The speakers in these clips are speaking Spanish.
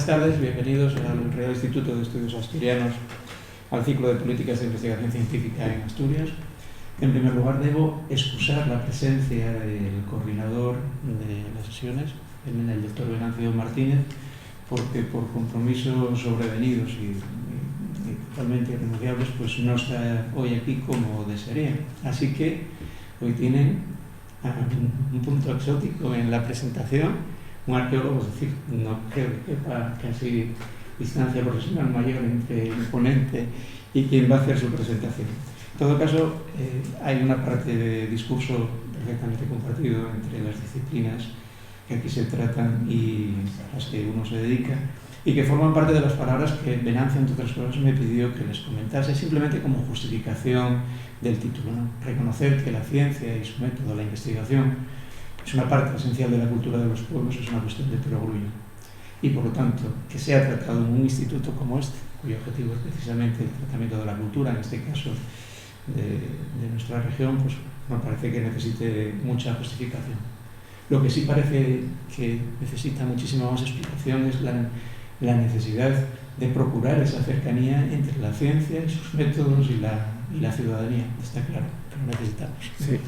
tardes, bienvenidos al Real Instituto de Estudios Asturianos, al ciclo de políticas de investigación científica en Asturias. En primer lugar, debo excusar la presencia del coordinador de las sesiones, el doctor Venancio Martínez, porque por compromisos sobrevenidos y totalmente irrenunciables, pues no está hoy aquí como desearía. Así que hoy tienen un punto exótico en la presentación, un arqueólogo, es decir, no creo que quepa casi distancia profesional mayor entre el ponente y quien va a hacer su presentación. En todo caso, hay una parte de discurso perfectamente compartido entre las disciplinas que aquí se tratan y a las que uno se dedica, y que forman parte de las palabras que Venancio, entre otras cosas, me pidió que les comentase, simplemente como justificación del título, ¿no? Reconocer que la ciencia y su método, la investigación, es una parte esencial de la cultura de los pueblos, es una cuestión de perogrullo. Y por lo tanto, que sea tratado en un instituto como este, cuyo objetivo es precisamente el tratamiento de la cultura, en este caso de nuestra región, pues me parece que necesite mucha justificación. Lo que sí parece que necesita muchísima más explicación es la necesidad de procurar esa cercanía entre la ciencia y sus métodos y la ciudadanía. Está claro que lo necesitamos. Sí.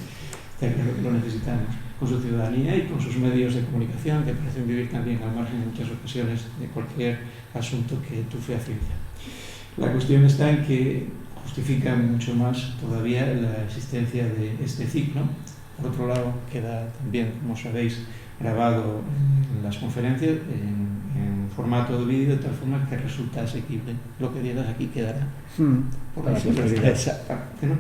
Está claro que lo necesitamos, con su ciudadanía y con sus medios de comunicación, que parecen vivir también al margen en muchas ocasiones de cualquier asunto que tufe a ciencia. La cuestión está en que justifica mucho más todavía la existencia de este ciclo. Por otro lado, queda también, como sabéis, grabado en las conferencias en formato de vídeo, de tal forma que resulta asequible. Lo que digas aquí quedará por la simplicidad esa parte, ¿no?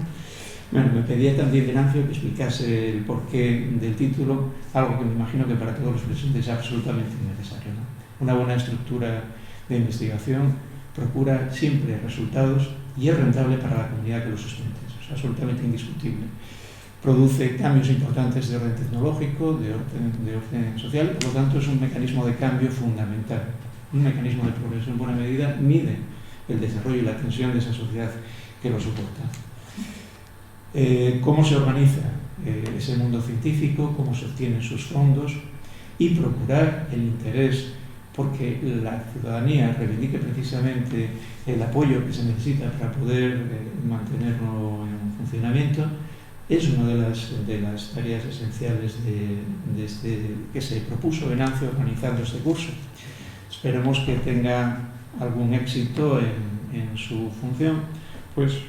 Bueno, me pedía también Venancio que explicase el porqué del título, algo que me imagino que para todos los presentes es absolutamente necesario, ¿no? Una buena estructura de investigación procura siempre resultados y es rentable para la comunidad que lo sustente, es absolutamente indiscutible. Produce cambios importantes de orden tecnológico, de orden social, por lo tanto es un mecanismo de cambio fundamental, un mecanismo de progreso. En buena medida mide el desarrollo y la tensión de esa sociedad que lo soporta. Cómo se organiza ese mundo científico, cómo se obtienen sus fondos y procurar el interés porque la ciudadanía reivindique precisamente el apoyo que se necesita para poder mantenerlo en funcionamiento. Es una de las tareas esenciales que se propuso Venancio organizando este curso. Esperemos que tenga algún éxito en su función. Pues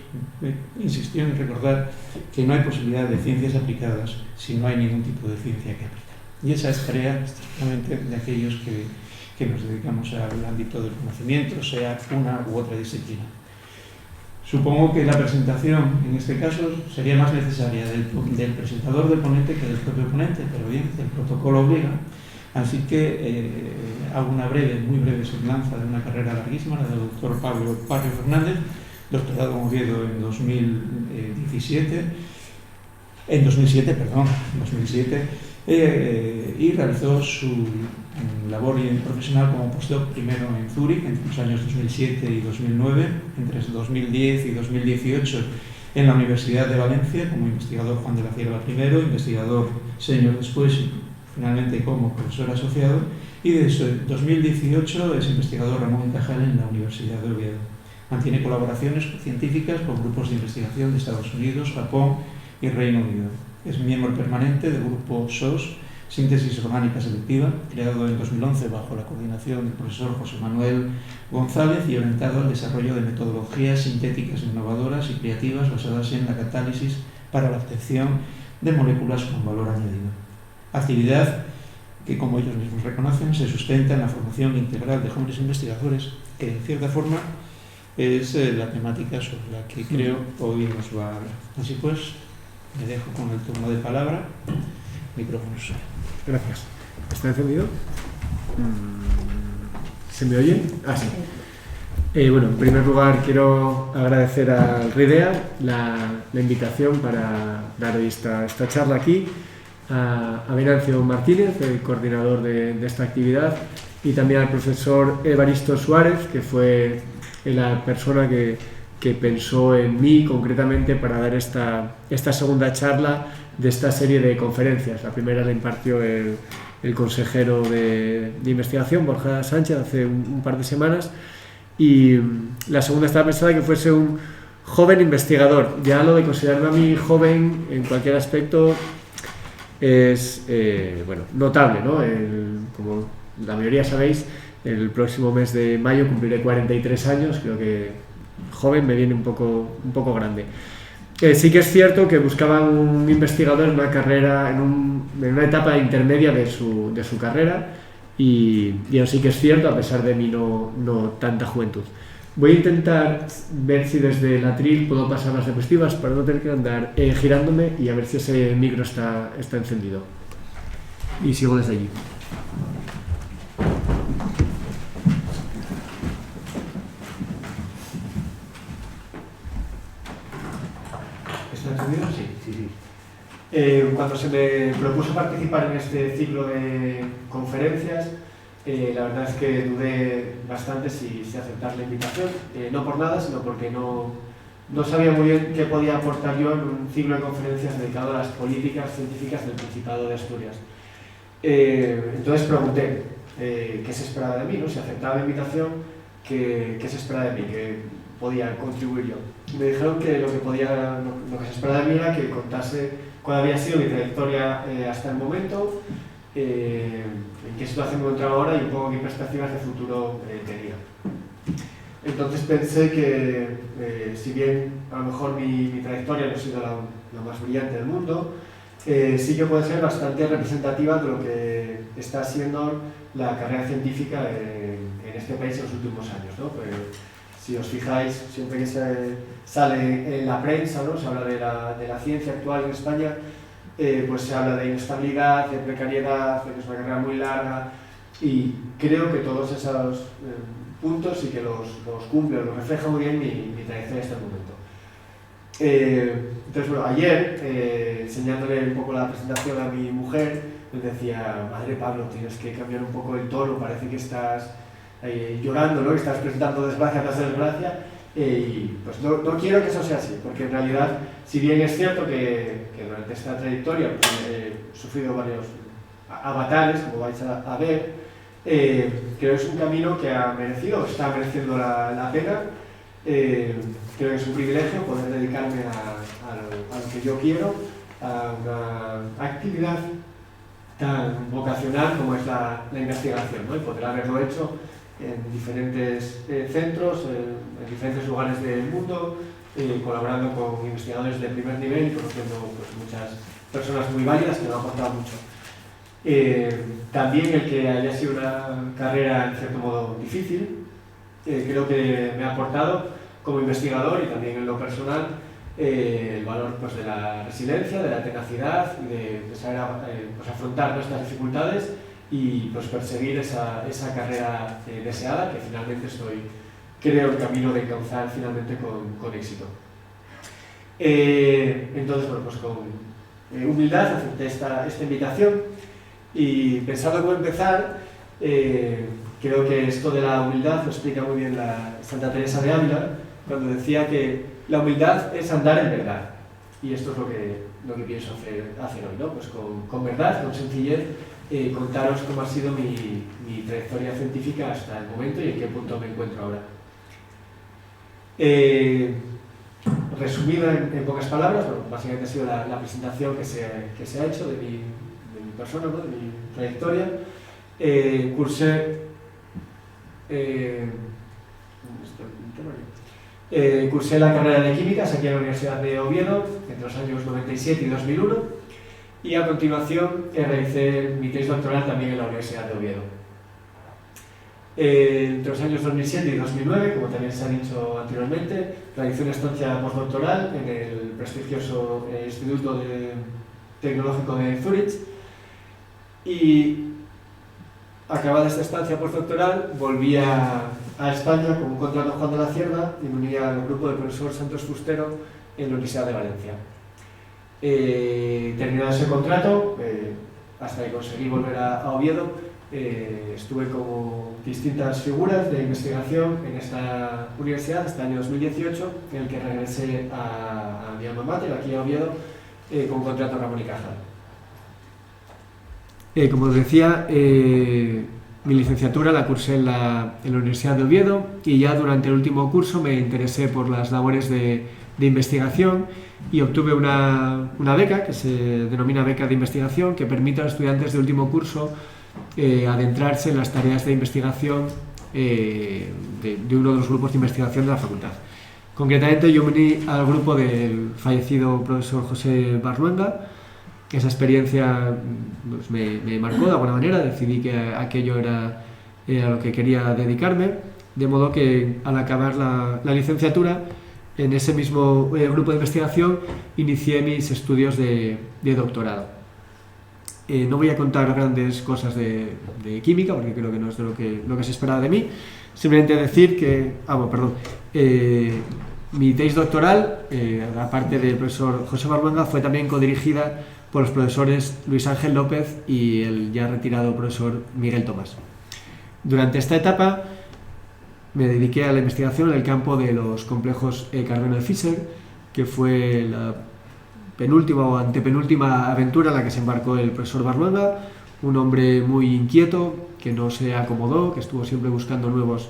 insistió en recordar que no hay posibilidad de ciencias aplicadas si no hay ningún tipo de ciencia que aplicar. Y esa es tarea estrictamente de aquellos que nos dedicamos al ámbito del conocimiento, sea una u otra disciplina. Supongo que la presentación, en este caso, sería más necesaria del presentador del ponente que del propio ponente, pero bien, el protocolo obliga. Así que hago una muy breve semblanza de una carrera larguísima, la del doctor Pablo Parrio Fernández, doctorado en Oviedo en 2007, y realizó su labor profesional como postdoc primero en Zúrich entre los años 2007 y 2009, entre 2010 y 2018 en la Universidad de Valencia como investigador Juan de la Cierva primero, investigador senior después y finalmente como profesor asociado, y desde 2018 es investigador Ramón y Cajal en la Universidad de Oviedo. Mantiene colaboraciones científicas con grupos de investigación de Estados Unidos, Japón y Reino Unido. Es miembro permanente del grupo SOS, Síntesis Orgánica Selectiva, creado en 2011 bajo la coordinación del profesor José Manuel González y orientado al desarrollo de metodologías sintéticas innovadoras y creativas basadas en la catálisis para la obtención de moléculas con valor añadido. Actividad que, como ellos mismos reconocen, se sustenta en la formación integral de jóvenes investigadores, que en cierta forma es la temática sobre la que creo hoy nos va a hablar. Así pues, me dejo con el turno de palabra. Micrófonos. Gracias. ¿Está encendido? ¿Se me oye? Ah, sí. Bueno, en primer lugar quiero agradecer al RIDEA la invitación para dar hoy esta charla aquí, a Venancio Martínez, el coordinador de esta actividad, y también al profesor Evaristo Suárez, que fue la persona que pensó en mí concretamente para dar esta segunda charla de esta serie de conferencias. La primera la impartió el consejero de investigación, Borja Sánchez, hace un par de semanas, y la segunda estaba pensada que fuese un joven investigador. Ya lo de considerarme a mí joven en cualquier aspecto es notable, ¿no? Como la mayoría sabéis, el próximo mes de mayo cumpliré 43 años, creo que joven me viene un poco grande. Sí que es cierto que buscaban un investigador en una carrera, en una etapa intermedia de su carrera, y sí que es cierto, a pesar de mí no tanta juventud. Voy a intentar ver si desde el atril puedo pasar las diapositivas para no tener que andar girándome, y a ver si ese micro está encendido. Y sigo desde allí. ¿Está encendido? Sí. Cuando se me propuso participar en este ciclo de conferencias, la verdad es que dudé bastante si aceptar la invitación, no por nada, sino porque no sabía muy bien qué podía aportar yo en un ciclo de conferencias dedicado a las políticas científicas del Principado de Asturias. Entonces pregunté qué se esperaba de mí, ¿no? Si aceptaba la invitación, qué se esperaba de mí, qué podía contribuir yo. Y me dijeron que lo que se esperaba de mí era que contase cuál había sido mi trayectoria hasta el momento, en qué situación me encontraba ahora y un poco qué perspectivas de futuro tenía. Entonces pensé que, si bien a lo mejor mi trayectoria no ha sido la más brillante del mundo, sí que puede ser bastante representativa de lo que está siendo la carrera científica en este país en los últimos años, ¿no? Pues, si os fijáis, siempre que sale en la prensa, ¿no? Se habla de la ciencia actual en España, pues se habla de inestabilidad, de precariedad, de que es una carrera muy larga, y creo que todos esos puntos sí que los cumple, los refleja muy bien mi trayectoria hasta el momento. Entonces, bueno, ayer, enseñándole un poco la presentación a mi mujer, me decía: madre Pablo, tienes que cambiar un poco el tono, parece que estás llorando, ¿no? Que estás presentando desgracia tras desgracia, y pues no quiero que eso sea así, porque en realidad, si bien es cierto que durante esta trayectoria pues, he sufrido varios avatares, como vais a ver, creo que es un camino que ha merecido, está mereciendo la pena. Creo que es un privilegio poder dedicarme a lo que yo quiero, a una actividad tan vocacional como es la investigación, ¿no? Y poder haberlo hecho en diferentes centros, en diferentes lugares del mundo, colaborando con investigadores de primer nivel y conociendo pues, muchas personas muy válidas que me han aportado mucho. También el que haya sido una carrera en cierto modo difícil, creo que me ha aportado como investigador y también en lo personal el valor pues, de la resiliencia, de la tenacidad y de saber pues, afrontar nuestras dificultades y pues, perseguir esa carrera deseada que finalmente creo en camino de encauzar finalmente con éxito. Entonces, bueno, pues con humildad acepté esta invitación y pensando cómo empezar, creo que esto de la humildad lo explica muy bien la Santa Teresa de Ávila cuando decía que la humildad es andar en verdad, y esto es lo que pienso hacer hoy, ¿no? Pues con verdad, con sencillez, contaros cómo ha sido mi trayectoria científica hasta el momento y en qué punto me encuentro ahora. Resumida en pocas palabras, bueno, básicamente ha sido la presentación que se ha hecho de mi persona, ¿no? De mi trayectoria. Cursé la carrera de Químicas aquí en la Universidad de Oviedo entre los años 97 y 2001, y a continuación realicé mi tesis doctoral también en la Universidad de Oviedo. Entre los años 2007 y 2009, como también se ha dicho anteriormente, realicé una estancia postdoctoral en el prestigioso Instituto Tecnológico de Zúrich, y acabada esta estancia postdoctoral volví a España con un contrato Juan de la Cierva y me uní al grupo del profesor Santos Fustero en la Universidad de Valencia. Terminado ese contrato, hasta que conseguí volver a Oviedo, estuve como distintas figuras de investigación en esta universidad hasta el año 2018, en el que regresé a mi alma mater, aquí a Oviedo, con contrato Ramón y Cajal. Como os decía, mi licenciatura la cursé en la Universidad de Oviedo y ya durante el último curso me interesé por las labores de investigación y obtuve una beca que se denomina beca de investigación, que permite a los estudiantes de último curso adentrarse en las tareas de investigación de uno de los grupos de investigación de la facultad. Concretamente yo me uní al grupo del fallecido profesor José Barluenga. Esa experiencia pues, me marcó de alguna manera, decidí que aquello era a lo que quería dedicarme, de modo que al acabar la licenciatura, en ese mismo grupo de investigación inicié mis estudios de doctorado. No voy a contar grandes cosas de química, porque creo que no es de lo que se esperaba de mí, simplemente decir que, mi tesis doctoral, aparte del profesor José Barluenga, fue también codirigida por los profesores Luis Ángel López y el ya retirado profesor Miguel Tomás. Durante esta etapa me dediqué a la investigación en el campo de los complejos carbeno de Fischer, que fue la penúltima o antepenúltima aventura en la que se embarcó el profesor Barluenga, un hombre muy inquieto, que no se acomodó, que estuvo siempre buscando nuevos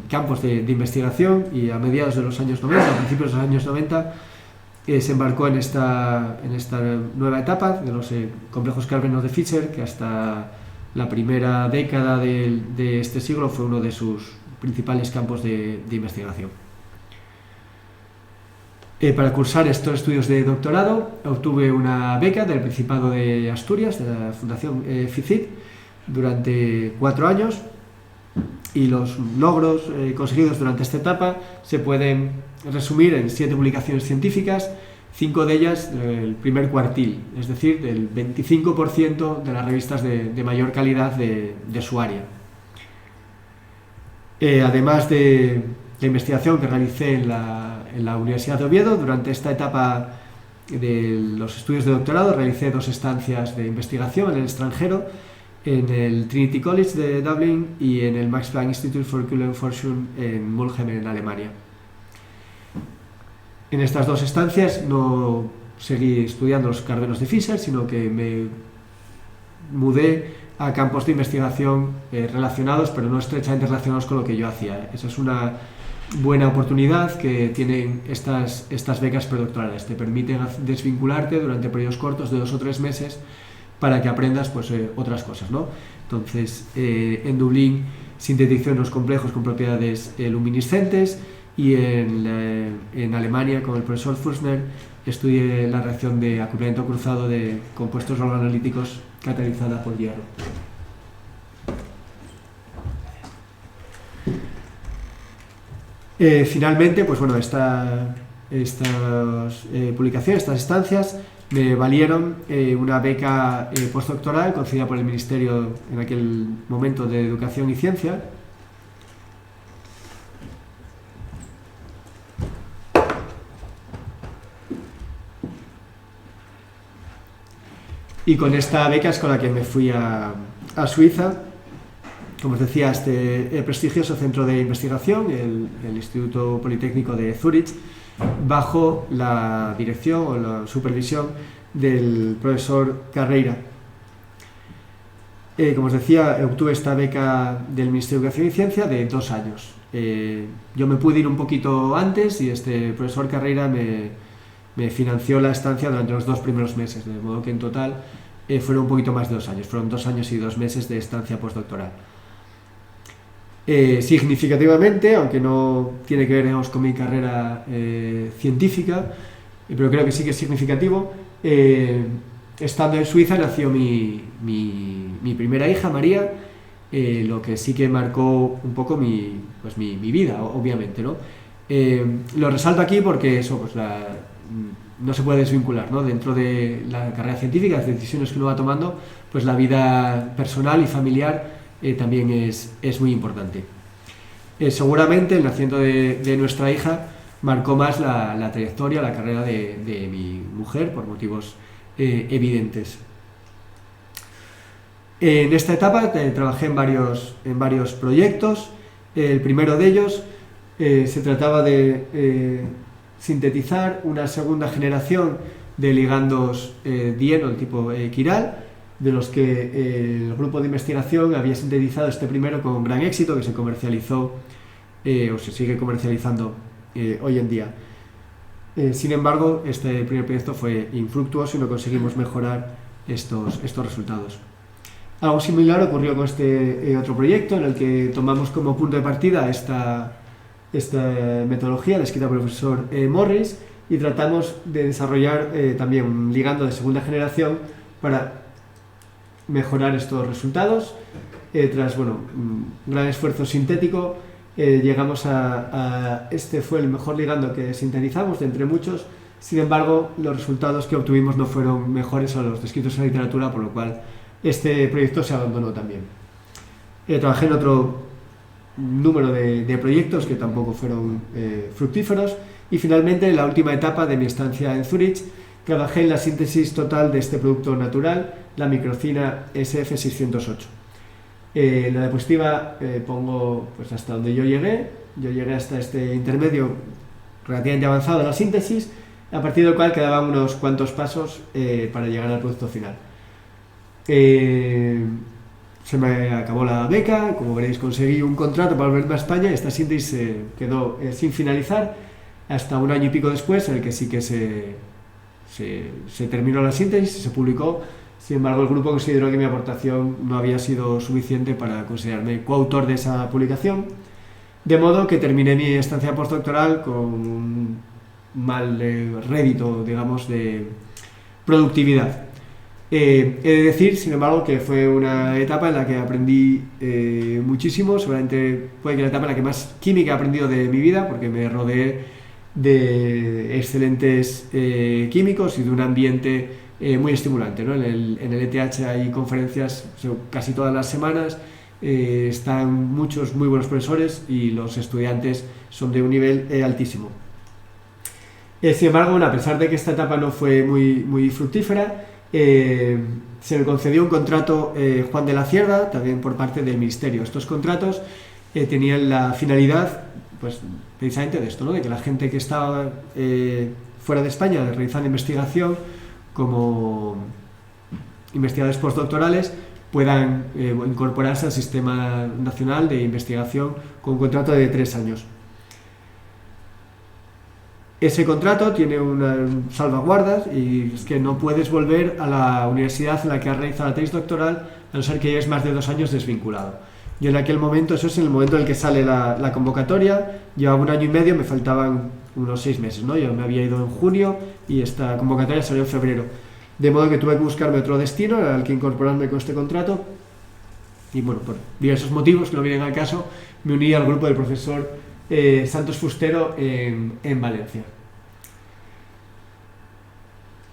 campos de investigación, y a mediados de los años 90, a principios de los años 90, se embarcó en esta nueva etapa de los complejos carbenos de Fischer, que hasta la primera década de este siglo fue uno de sus principales campos de investigación. Para cursar estos estudios de doctorado obtuve una beca del Principado de Asturias, de la Fundación FICIT, durante 4 años, y los logros conseguidos durante esta etapa se pueden resumir en 7 publicaciones científicas, 5 de ellas del primer cuartil, es decir, del 25% de las revistas de mayor calidad de su área. Además de la investigación que realicé en la Universidad de Oviedo, durante esta etapa de los estudios de doctorado realicé 2 estancias de investigación en el extranjero, en el Trinity College de Dublín y en el Max Planck Institute for Kulturforschung en Mülheim, en Alemania. En estas 2 estancias no seguí estudiando los carbenos de Fischer, sino que me mudé a campos de investigación relacionados, pero no estrechamente relacionados con lo que yo hacía. Esa es una buena oportunidad que tienen estas becas predoctorales. Te permiten desvincularte durante periodos cortos de 2 o 3 meses para que aprendas pues, otras cosas, ¿no? Entonces, en Dublín sinteticé unos complejos con propiedades luminiscentes, y en Alemania, con el profesor Fürstner, estudié la reacción de acoplamiento cruzado de compuestos organolíticos catalizada por hierro. Finalmente, pues bueno, estas publicaciones, estas estancias, me valieron una beca postdoctoral concedida por el Ministerio en aquel momento de Educación y Ciencia. Y con esta beca es con la que me fui a Suiza, como os decía, este prestigioso centro de investigación, el Instituto Politécnico de Zúrich, bajo la dirección o la supervisión del profesor Carreira. Como os decía, obtuve esta beca del Ministerio de Educación y Ciencia de 2 años. Yo me pude ir un poquito antes y este profesor Carreira me financió la estancia durante los 2 primeros meses, de modo que en total fueron un poquito más de 2 años, fueron 2 años y 2 meses de estancia postdoctoral. Significativamente, aunque no tiene que ver, digamos, con mi carrera científica, pero creo que sí que es significativo, estando en Suiza nació mi primera hija, María, lo que sí que marcó un poco mi vida, obviamente, ¿no? Lo resalto aquí porque eso, pues no se puede desvincular, ¿no? Dentro de la carrera científica, las decisiones que uno va tomando, pues la vida personal y familiar también es muy importante. Seguramente el nacimiento de nuestra hija marcó más la trayectoria, la carrera de mi mujer, por motivos evidentes. En esta etapa trabajé en varios proyectos. El primero de ellos se trataba de sintetizar una segunda generación de ligandos dieno de tipo quiral, de los que el grupo de investigación había sintetizado este primero con gran éxito, que se comercializó o se sigue comercializando hoy en día. Sin embargo, este primer proyecto fue infructuoso y no conseguimos mejorar estos resultados. Algo similar ocurrió con este otro proyecto, en el que tomamos como punto de partida esta metodología descrita por el profesor Morris, y tratamos de desarrollar también un ligando de segunda generación para mejorar estos resultados. Tras un gran esfuerzo sintético, llegamos este fue el mejor ligando que sintetizamos de entre muchos. Sin embargo, los resultados que obtuvimos no fueron mejores a los descritos en la literatura, por lo cual este proyecto se abandonó también. Trabajé en otro número de proyectos que tampoco fueron fructíferos, y finalmente, en la última etapa de mi estancia en Zúrich, trabajé en la síntesis total de este producto natural, la microcina SF608. En la diapositiva pongo pues, hasta donde yo llegué hasta este intermedio relativamente avanzado de la síntesis, a partir del cual quedaban unos cuantos pasos para llegar al producto final. Se me acabó la beca, como veréis conseguí un contrato para volverme a España, y esta síntesis quedó sin finalizar hasta un año y pico después, en el que sí que se terminó la síntesis y se publicó. Sin embargo, el grupo consideró que mi aportación no había sido suficiente para considerarme coautor de esa publicación, de modo que terminé mi estancia postdoctoral con un mal rédito, digamos, de productividad. He de decir, sin embargo, que fue una etapa en la que aprendí muchísimo. Seguramente fue la etapa en la que más química he aprendido de mi vida, porque me rodeé de excelentes químicos y de un ambiente muy estimulante, ¿no? En el ETH hay conferencias casi todas las semanas, están muchos muy buenos profesores y los estudiantes son de un nivel altísimo. Sin embargo, a pesar de que esta etapa no fue muy fructífera, se me concedió un contrato Juan de la Cierda, también por parte del Ministerio. Estos contratos tenían la finalidad, pues precisamente de esto, ¿no? De que la gente que estaba fuera de España realizando investigación como investigadores postdoctorales puedan incorporarse al Sistema Nacional de Investigación con un contrato de 3 años. Ese contrato tiene unas salvaguardas, y es que no puedes volver a la universidad en la que has realizado la tesis doctoral a no ser que lleves más de 2 años desvinculado. Y en aquel momento, eso es en el momento en el que sale la convocatoria, llevaba 1 año y medio, me faltaban unos 6 meses, ¿no? Yo me había ido en junio y esta convocatoria salió en febrero. De modo que tuve que buscarme otro destino al que incorporarme con este contrato, y bueno, por diversos motivos que no vienen al caso, me uní al grupo del profesor Santos Fustero en Valencia.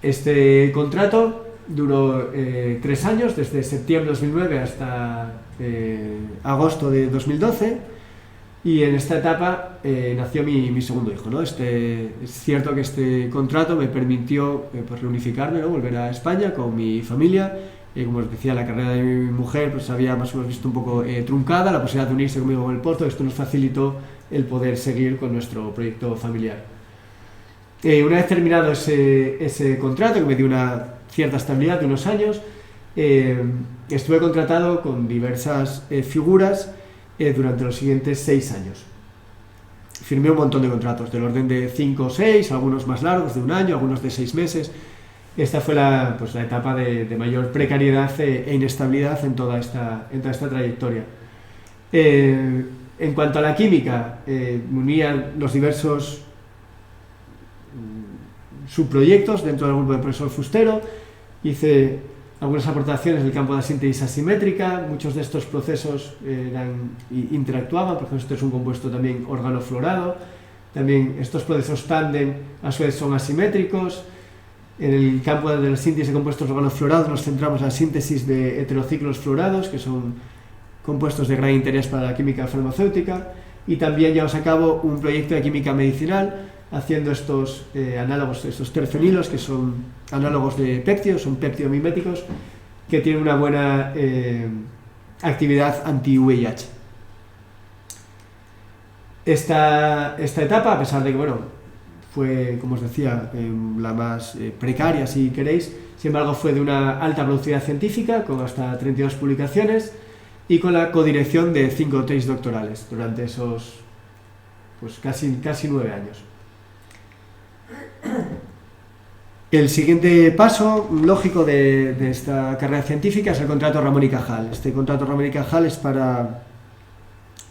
Este contrato duró 3 años, desde septiembre de 2009 hasta agosto de 2012, y en esta etapa nació mi segundo hijo, ¿no? Es cierto que este contrato me permitió pues reunificarme, ¿no? Volver a España con mi familia. Como os decía, la carrera de mi mujer pues había más o menos visto un poco truncada, la posibilidad de unirse conmigo con el Porto. Esto nos facilitó el poder seguir con nuestro proyecto familiar. Una vez terminado ese contrato, que me dio una cierta estabilidad de unos años, estuve contratado con diversas figuras durante los siguientes 6 años. Firmé un montón de contratos, del orden de 5 o 6, algunos más largos, de 1 año, algunos de 6 meses. Esta fue la etapa de mayor precariedad e inestabilidad en toda esta trayectoria. En cuanto a la química, unían los diversos subproyectos dentro del grupo del profesor Fustero. Hice algunas aportaciones en el campo de la síntesis asimétrica. Muchos de estos procesos interactuaban. Por ejemplo, este es un compuesto también organofluorado. También estos procesos tándem a su vez son asimétricos. En el campo de la síntesis de compuestos organofluorados nos centramos en la síntesis de heterociclos fluorados, que son compuestos de gran interés para la química farmacéutica, y también llevamos a cabo un proyecto de química medicinal haciendo estos análogos, estos terfenilos, que son análogos de péptidos, son péptidomiméticos, que tienen una buena actividad anti-VIH. Esta etapa, a pesar de que fue, como os decía, la más precaria, si queréis. Sin embargo, fue de una alta productividad científica, con hasta 32 publicaciones, y con la codirección de 5 tesis doctorales durante esos pues casi 9 años. El siguiente paso lógico de esta carrera científica es el contrato Ramón y Cajal. Este contrato Ramón y Cajal es para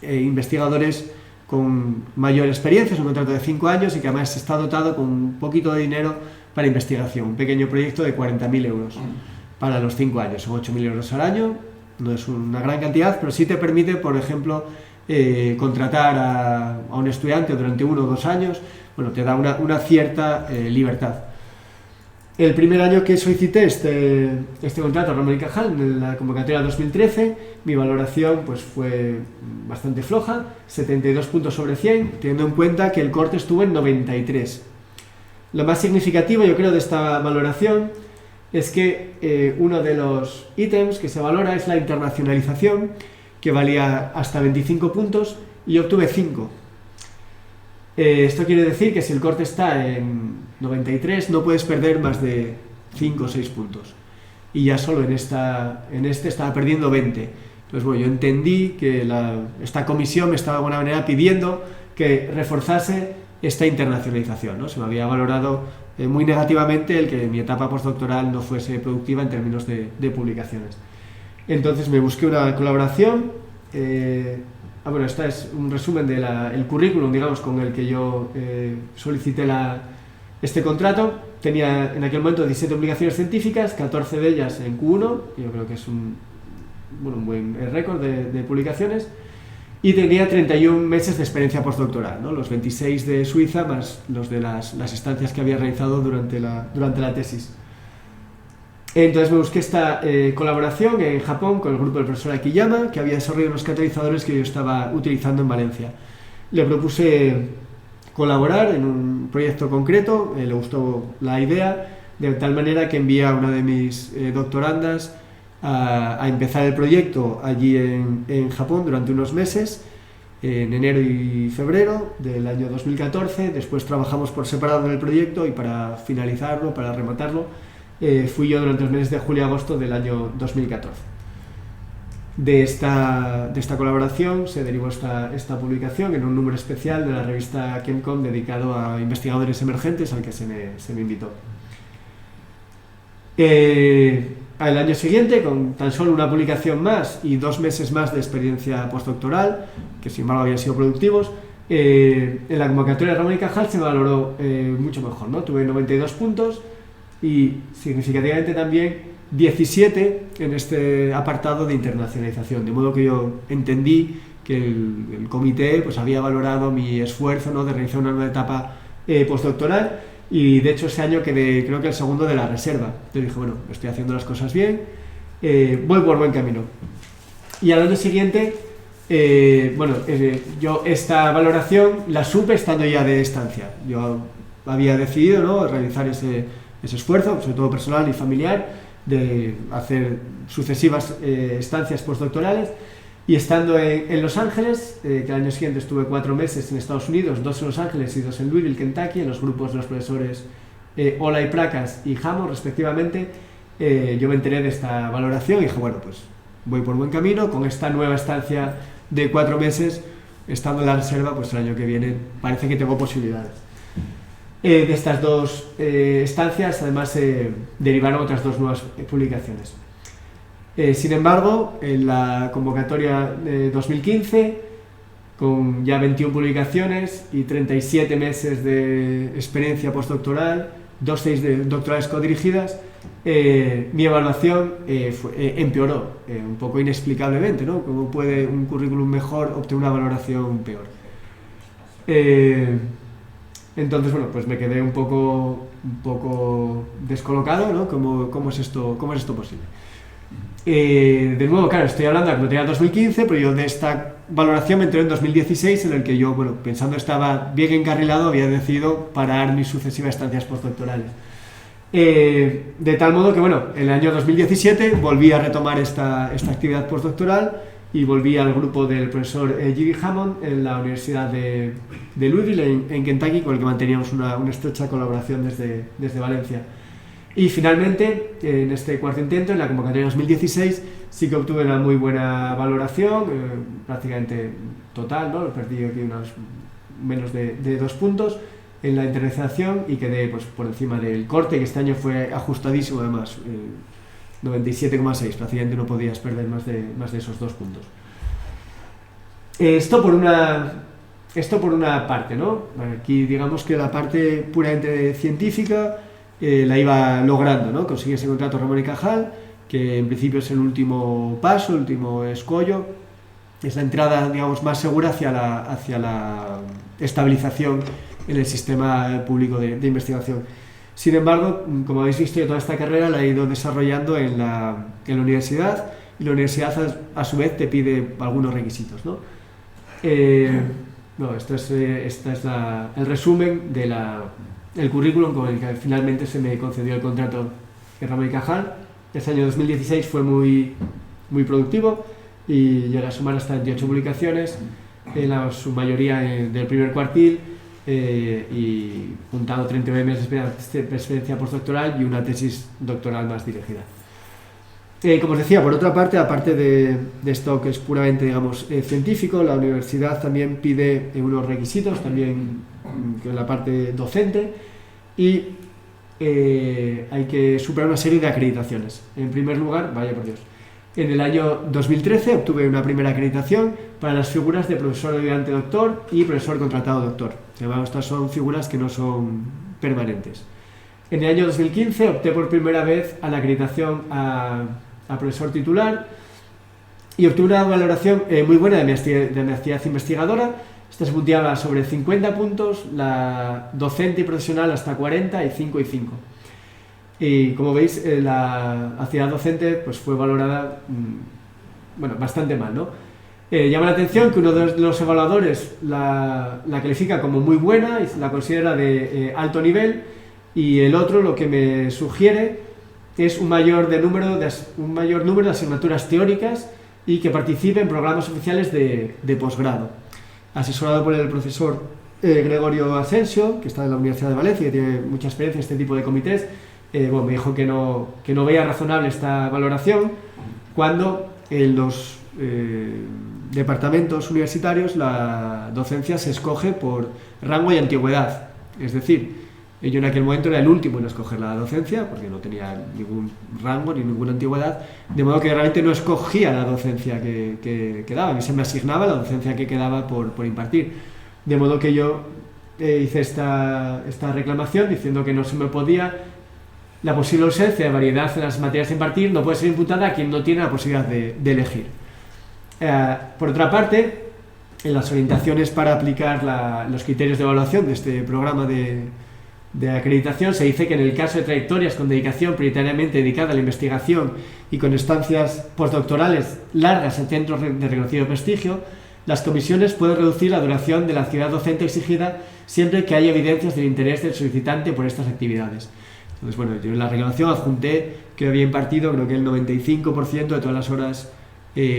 investigadores con mayor experiencia, es un contrato de 5 años y que además está dotado con un poquito de dinero para investigación, un pequeño proyecto de 40.000 euros para los 5 años, son 8.000 euros al año, no es una gran cantidad, pero sí te permite, por ejemplo, contratar a un estudiante durante 1 o 2 años, bueno, te da una cierta libertad. El primer año que solicité este contrato Ramón y Cajal, en la convocatoria 2013, mi valoración pues fue bastante floja, 72 puntos sobre 100, teniendo en cuenta que el corte estuvo en 93. Lo más significativo, yo creo, de esta valoración es que uno de los ítems que se valora es la internacionalización, que valía hasta 25 puntos, y yo obtuve 5. Esto quiere decir que si el corte está en 93 no puedes perder más de 5 o 6 puntos, y ya solo en este estaba perdiendo 20. Entonces, bueno, yo entendí que esta comisión me estaba de alguna manera pidiendo que reforzase esta internacionalización, ¿no? Se me había valorado muy negativamente el que mi etapa postdoctoral no fuese productiva en términos de publicaciones. Entonces me busqué una colaboración. Bueno, esta es un resumen del currículum, digamos, con el que yo solicité este contrato. Tenía en aquel momento 17 publicaciones científicas, 14 de ellas en Q1, yo creo que es un buen récord de publicaciones, y tenía 31 meses de experiencia postdoctoral, ¿no? Los 26 de Suiza más los de las estancias que había realizado durante la tesis. Entonces me busqué esta colaboración en Japón con el grupo del profesor Akiyama, que había desarrollado unos catalizadores que yo estaba utilizando en Valencia. Le propuse colaborar en un proyecto concreto, le gustó la idea, de tal manera que envié a una de mis doctorandas a empezar el proyecto allí en Japón durante unos meses, en enero y febrero del año 2014. Después trabajamos por separado en el proyecto, y para finalizarlo, para rematarlo, fui yo durante los meses de julio y agosto del año 2014. De esta colaboración se derivó esta publicación en un número especial de la revista Chemcom dedicado a investigadores emergentes, al que se me invitó. Al año siguiente, con tan solo una publicación más y 2 meses más de experiencia postdoctoral, que sin embargo habían sido productivos, en la convocatoria de Ramón y Cajal se me valoró mucho mejor, ¿no? Tuve 92 puntos y significativamente también 17 en este apartado de internacionalización, de modo que yo entendí que el comité pues había valorado mi esfuerzo, ¿no?, de realizar una nueva etapa postdoctoral. Y de hecho ese año quedé, creo que el segundo de la reserva. Entonces dije, bueno, estoy haciendo las cosas bien, voy por buen camino. Y al año siguiente, yo esta valoración la supe estando ya de estancia. Yo había decidido, ¿no?, realizar ese esfuerzo, sobre todo personal y familiar, de hacer sucesivas estancias postdoctorales. Y estando en Los Ángeles, que al año siguiente estuve 4 meses en Estados Unidos, 2 en Los Ángeles y 2 en Louisville, Kentucky, en los grupos de los profesores Ola y Pracas y Hammond, respectivamente, yo me enteré de esta valoración y dije, bueno, pues voy por buen camino, con esta nueva estancia de 4 meses, estando en la reserva, pues el año que viene parece que tengo posibilidades. De estas 2 estancias, además, se derivaron otras 2 nuevas publicaciones. Sin embargo, en la convocatoria de 2015, con ya 21 publicaciones y 37 meses de experiencia postdoctoral, 2 tesis doctorales codirigidas, mi evaluación empeoró, un poco inexplicablemente, ¿no? ¿Cómo puede un currículum mejor obtener una valoración peor? Entonces, bueno, pues me quedé un poco descolocado, ¿no? ¿Cómo es esto posible? De nuevo, claro, estoy hablando de la convocatoria 2015, pero yo de esta valoración me enteré en 2016, en el que yo, bueno, pensando estaba bien encarrilado, había decidido parar mis sucesivas estancias postdoctorales. De tal modo que, bueno, en el año 2017 volví a retomar esta actividad postdoctoral y volví al grupo del profesor J.B. Hammond en la Universidad de Louisville, en Kentucky, con el que manteníamos una estrecha colaboración desde Valencia. Y finalmente, en este cuarto intento, en la convocatoria 2016, sí que obtuve una muy buena valoración, prácticamente total, ¿no? Perdí aquí unos menos de 2 puntos en la internacionalización y quedé pues, por encima del corte, que este año fue ajustadísimo además, 97,6, prácticamente no podías perder más de esos 2 puntos. Esto por una parte, ¿no? Aquí digamos que la parte puramente científica la iba logrando, ¿no? Conseguí ese contrato Ramón y Cajal, que en principio es el último paso, el último escollo, es la entrada, digamos, más segura hacia la estabilización en el sistema público de investigación. Sin embargo, como habéis visto, yo toda esta carrera la he ido desarrollando en la universidad, y la universidad a su vez te pide algunos requisitos, ¿no? Este es el resumen del currículum con el que finalmente se me concedió el contrato en Ramón y Cajal. Este año 2016 fue muy productivo y llegué a sumar hasta 28 publicaciones, su mayoría del primer cuartil, y juntado 39 meses de experiencia postdoctoral y una tesis doctoral más dirigida. Como os decía, por otra parte, aparte de esto que es puramente, digamos, científico, la universidad también pide unos requisitos, también en la parte docente, y hay que superar una serie de acreditaciones. En primer lugar, vaya por Dios, en el año 2013 obtuve una primera acreditación para las figuras de profesor ayudante doctor y profesor contratado doctor. Estas son figuras que no son permanentes. En el año 2015 opté por primera vez a la acreditación a profesor titular y obtuve una valoración muy buena de mi actividad investigadora. Esta se puntuaba sobre 50 puntos, la docente y profesional hasta 40 y 5 y 5. Y como veis, la actividad docente pues, fue valorada bastante mal, ¿no? Llama la atención que uno de los evaluadores la califica como muy buena y la considera de alto nivel, y el otro lo que me sugiere es un mayor número de asignaturas teóricas y que participe en programas oficiales de posgrado. Asesorado por el profesor Gregorio Asensio, que está en la Universidad de Valencia y que tiene mucha experiencia en este tipo de comités, me dijo que no veía razonable esta valoración cuando en los departamentos universitarios la docencia se escoge por rango y antigüedad. Es decir, yo en aquel momento era el último en escoger la docencia porque no tenía ningún rango ni ninguna antigüedad, de modo que realmente no escogía la docencia que daba, a mí se me asignaba la docencia que quedaba por impartir. De modo que yo hice esta reclamación diciendo que no se me podía. La posible ausencia de variedad en las materias a impartir no puede ser imputada a quien no tiene la posibilidad de elegir. Por otra parte, en las orientaciones para aplicar los criterios de evaluación de este programa de acreditación se dice que en el caso de trayectorias con dedicación prioritariamente dedicada a la investigación y con estancias postdoctorales largas en centros de reconocido prestigio, las comisiones pueden reducir la duración de la actividad docente exigida siempre que haya evidencias del interés del solicitante por estas actividades. Entonces, bueno, yo en la reclamación adjunté que había impartido, creo que el 95% de todas las horas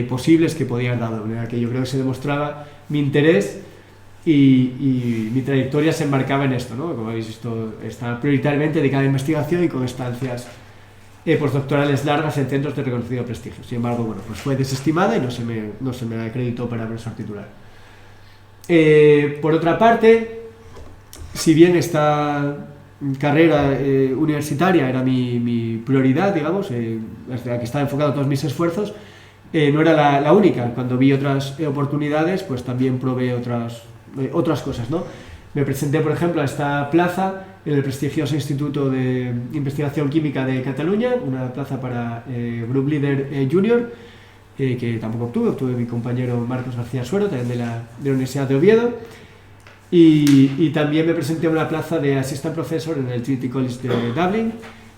posibles que podía haber dado, de manera que yo creo que se demostraba mi interés y mi trayectoria se enmarcaba en esto, ¿no? Como habéis visto, está prioritariamente dedicada a investigación y con estancias postdoctorales largas en centros de reconocido prestigio. Sin embargo, bueno, pues fue desestimada y no se me acreditó para profesor titular. Por otra parte, si bien esta carrera universitaria era mi prioridad, digamos, la que estaba enfocado todos mis esfuerzos, no era la única. Cuando vi otras oportunidades, pues también probé otras cosas, ¿no? Me presenté, por ejemplo, a esta plaza en el prestigioso Instituto de Investigación Química de Cataluña, una plaza para Group Leader Junior, que tampoco obtuve mi compañero Marcos García Suero, también de la Universidad de Oviedo, y también me presenté a una plaza de Assistant Professor en el Trinity College de Dublin,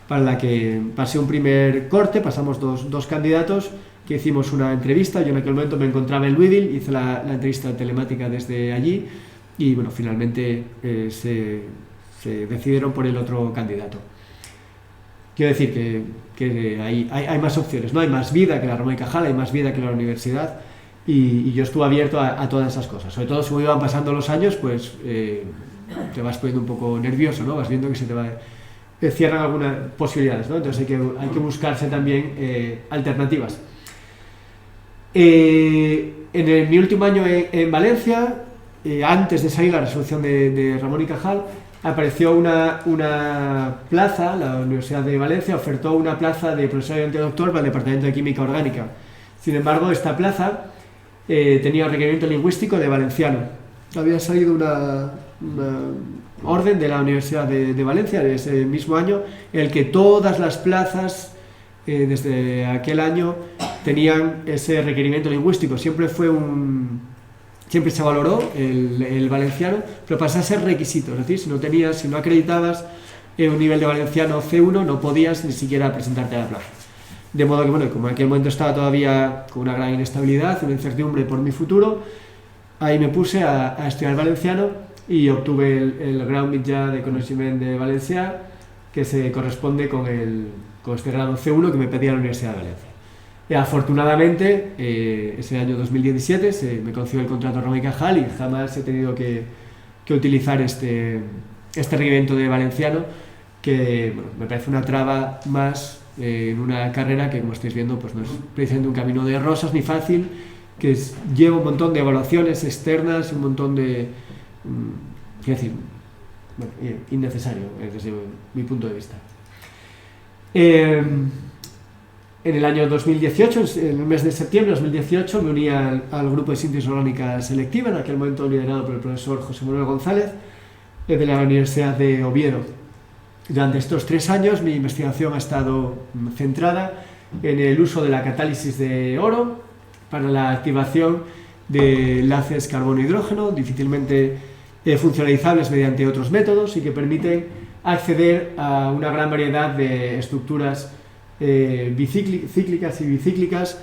para la que pasé un primer corte, pasamos dos candidatos, que hicimos una entrevista. Yo en aquel momento me encontraba en Louisville, hice la entrevista telemática desde allí y bueno, finalmente se decidieron por el otro candidato. Quiero decir que hay más opciones, ¿no? Hay más vida que la Ramón y Cajal, hay más vida que la universidad, y yo estuve abierto a todas esas cosas. Sobre todo, según iban pasando los años, pues te vas poniendo un poco nervioso, ¿no? Vas viendo que se te cierran algunas posibilidades, ¿no? Entonces hay que buscarse también alternativas. Mi último año en Valencia, antes de salir la resolución de Ramón y Cajal, apareció una plaza. La Universidad de Valencia ofertó una plaza de profesor ayudante doctor para el Departamento de Química Orgánica. Sin embargo, esta plaza tenía requerimiento lingüístico de valenciano. Había salido una orden de la Universidad de Valencia de ese mismo año en el que todas las plazas desde aquel año tenían ese requerimiento lingüístico. Siempre se valoró el valenciano, pero pasó a ser requisito. Es decir, si no acreditabas un nivel de valenciano C1, no podías ni siquiera presentarte a la plaza. De modo que, bueno, como en aquel momento estaba todavía con una gran inestabilidad, una incertidumbre por mi futuro, ahí me puse a estudiar valenciano y obtuve el grau mitjà de coneixement de valencià, que se corresponde con este grado C1 que me pedía la Universidad de Valencia. Afortunadamente, ese año 2017 me concedió el contrato Ramón y Cajal y jamás he tenido que utilizar este requerimiento de valenciano, que bueno, me parece una traba más en una carrera que, como estáis viendo, pues no es precisamente un camino de rosas ni fácil, que lleva un montón de evaluaciones externas, un montón de... quiero decir, bueno, innecesario desde mi punto de vista. En el año 2018, en el mes de septiembre de 2018, me uní al grupo de síntesis orgánica selectiva, en aquel momento liderado por el profesor José Manuel González, de la Universidad de Oviedo. Durante estos 3 años mi investigación ha estado centrada en el uso de la catálisis de oro para la activación de enlaces carbono-hidrógeno difícilmente funcionalizables mediante otros métodos y que permiten acceder a una gran variedad de estructuras cíclicas y bicíclicas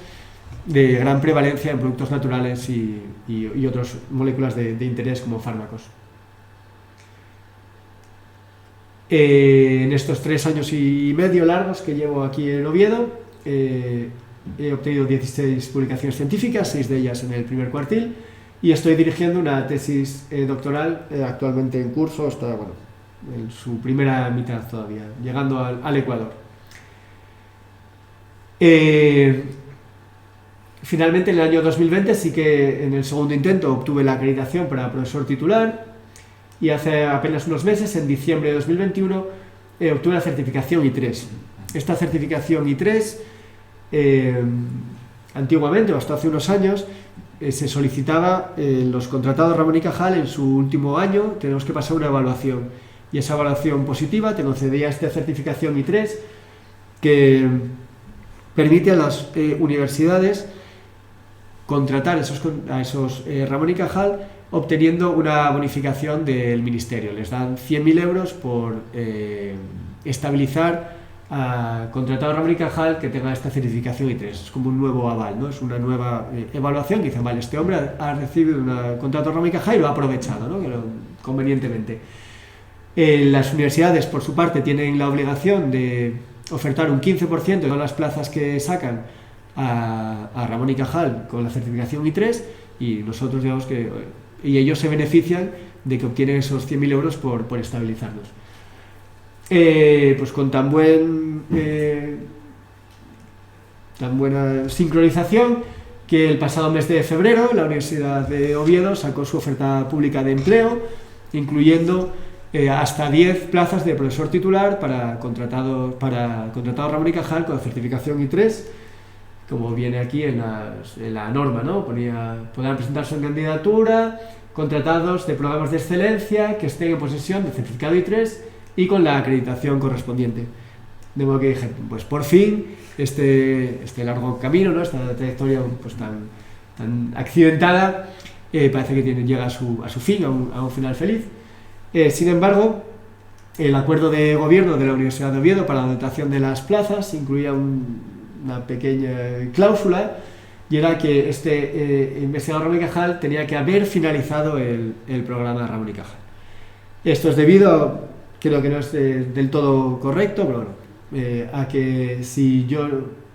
de gran prevalencia en productos naturales y otras moléculas de interés como fármacos. En estos 3 años y medio largos que llevo aquí en Oviedo, he obtenido 16 publicaciones científicas, 6 de ellas en el primer cuartil, y estoy dirigiendo una tesis doctoral actualmente en curso, está en su primera mitad todavía, llegando al Ecuador. Finalmente, en el año 2020, sí que en el segundo intento obtuve la acreditación para profesor titular, y hace apenas unos meses, en diciembre de 2021, obtuve la certificación I3. Esta certificación I3, antiguamente, o hasta hace unos años, se solicitaba los contratados Ramón y Cajal en su último año, tenemos que pasar una evaluación, y esa evaluación positiva te concedía esta certificación I3 que permite a las universidades contratar a esos Ramón y Cajal obteniendo una bonificación del ministerio. Les dan 100.000 euros por estabilizar a contratado Ramón y Cajal que tenga esta certificación I3. Es como un nuevo aval, ¿no? Es una nueva evaluación que dicen, vale, este hombre ha recibido un contrato Ramón y Cajal y lo ha aprovechado, ¿no? Convenientemente. Las universidades, por su parte, tienen la obligación de ofertar un 15% de todas las plazas que sacan a Ramón y Cajal con la certificación I3, y nosotros, digamos que... y ellos se benefician de que obtienen esos 100.000 euros por estabilizarlos. Pues con tan buena sincronización, que el pasado mes de febrero la Universidad de Oviedo sacó su oferta pública de empleo, incluyendo hasta 10 plazas de profesor titular para contratado Ramón y Cajal con certificación I3, como viene aquí en la norma, ¿no? Podrán presentar su candidatura contratados de programas de excelencia que estén en posesión de certificado I3 y con la acreditación correspondiente. De modo que dije, pues por fin, este largo camino, ¿no? Esta trayectoria pues tan accidentada, parece que llega a su fin, a un final feliz. Sin embargo, el acuerdo de gobierno de la Universidad de Oviedo para la dotación de las plazas incluía una pequeña cláusula, y era que este investigador Ramón y Cajal tenía que haber finalizado el programa Ramón y Cajal. Esto es debido, creo que no es del todo correcto, pero bueno, a que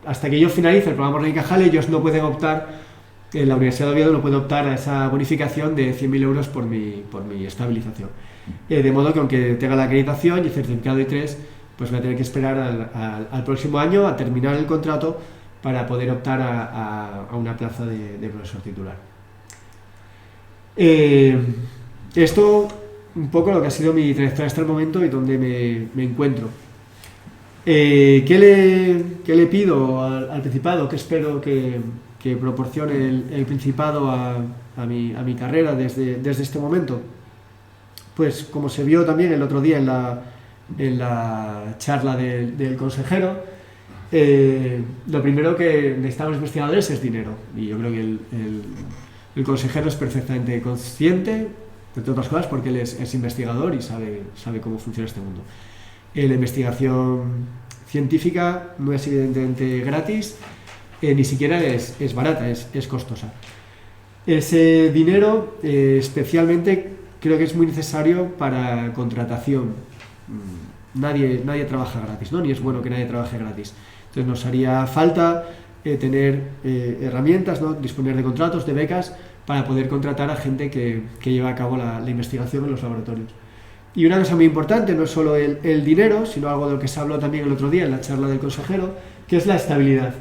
hasta que yo finalice el programa Ramón y Cajal, ellos no pueden optar la Universidad de Oviedo no puede optar a esa bonificación de 100.000 euros por mi estabilización. De modo que aunque tenga la acreditación y el certificado I3, pues voy a tener que esperar al próximo año a terminar el contrato para poder optar a una plaza de profesor titular. Esto un poco lo que ha sido mi trayectoria hasta el momento y donde me encuentro. ¿Qué le pido al Principado? ¿Qué espero que proporcione el Principado a mi carrera desde este momento? Pues como se vio también el otro día en la charla del consejero, lo primero que necesitamos los investigadores es dinero, y yo creo que el consejero es perfectamente consciente, entre otras cosas porque él es investigador y sabe cómo funciona este mundo. La investigación científica no es evidentemente gratis, ni siquiera es barata, es costosa. Ese dinero especialmente creo que es muy necesario para contratación. Nadie trabaja gratis, ¿no? Ni es bueno que nadie trabaje gratis. Entonces nos haría falta tener herramientas, ¿no? Disponer de contratos, de becas, para poder contratar a gente que lleva a cabo la investigación en los laboratorios. Y una cosa muy importante, no es solo el dinero, sino algo de lo que se habló también el otro día en la charla del consejero, que es la estabilidad.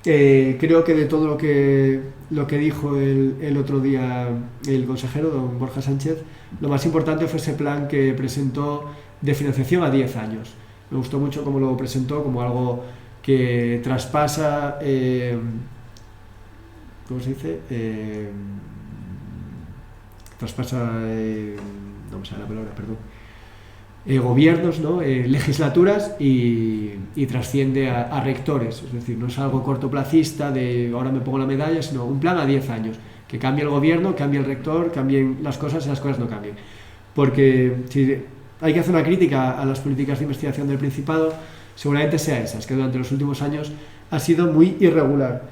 Creo que de todo lo que dijo el otro día el consejero, don Borja Sánchez, lo más importante fue ese plan que presentó de financiación a 10 años. Me gustó mucho cómo lo presentó, como algo que traspasa, ¿cómo se dice? No me sale la palabra, perdón. Gobiernos, ¿no? Legislaturas y trasciende a rectores, es decir, no es algo cortoplacista de ahora me pongo la medalla, sino un plan a 10 años, que cambie el gobierno, cambie el rector, cambien las cosas y las cosas no cambien. Porque si hay que hacer una crítica a las políticas de investigación del Principado, seguramente sea esa, es que durante los últimos años ha sido muy irregular.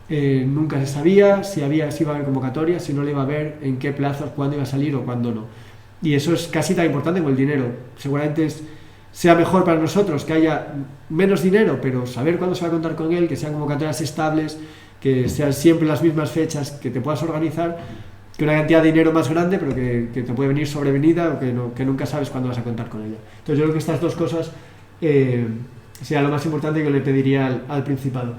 Nunca se sabía si iba a haber convocatorias, si no le iba a haber, en qué plazos, cuándo iba a salir o cuándo no. Y eso es casi tan importante como el dinero. Seguramente sea mejor para nosotros que haya menos dinero, pero saber cuándo se va a contar con él, que sean convocatorias estables, que sean siempre las mismas fechas, que te puedas organizar, que una cantidad de dinero más grande, pero que te puede venir sobrevenida o que nunca sabes cuándo vas a contar con ella. Entonces yo creo que estas dos cosas sería lo más importante que le pediría al Principado.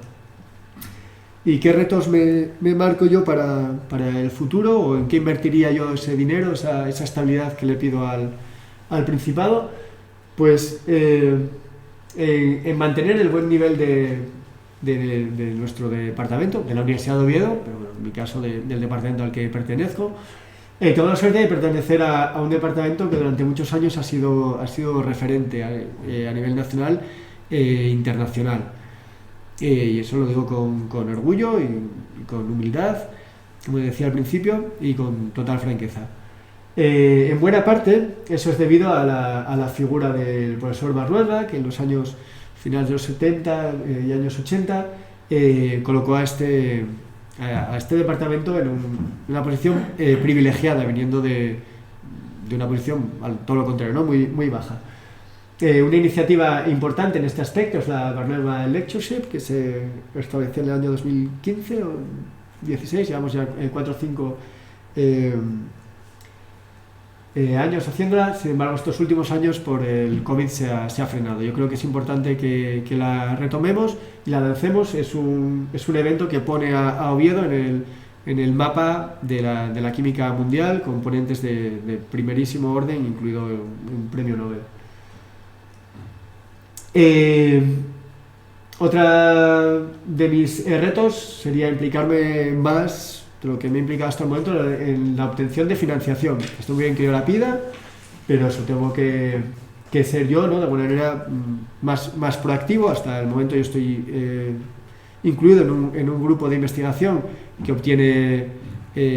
¿Y qué retos me marco yo para el futuro? ¿O en qué invertiría yo ese dinero, esa estabilidad que le pido al Principado? Pues en mantener el buen nivel de nuestro departamento, de la Universidad de Oviedo, pero bueno, en mi caso del departamento al que pertenezco. Tengo la suerte de pertenecer a un departamento que durante muchos años ha sido referente a nivel nacional e internacional. Y eso lo digo con orgullo y con humildad, como decía al principio, y con total franqueza. En buena parte eso es debido a la figura del profesor Barrueda, que en los años finales de los 70 y años 80 colocó a este departamento en una posición privilegiada, viniendo de una posición todo lo contrario, ¿no? muy baja. Una iniciativa importante en este aspecto es la Barneva Lectureship, que se estableció en el año 2015 o 2016, llevamos ya 4 o 5 años haciéndola. Sin embargo, estos últimos años por el COVID se ha frenado. Yo creo que es importante que la retomemos y la lancemos. Es un evento que pone a Oviedo en el mapa de la química mundial, con ponentes de primerísimo orden, incluido un premio Nobel. Otra de mis retos sería implicarme más de lo que me he implicado hasta el momento en la obtención de financiación. Estoy muy bien que yo la pida, pero eso tengo que ser yo, ¿no? De alguna manera más proactivo. Hasta el momento yo estoy incluido en un grupo de investigación que obtiene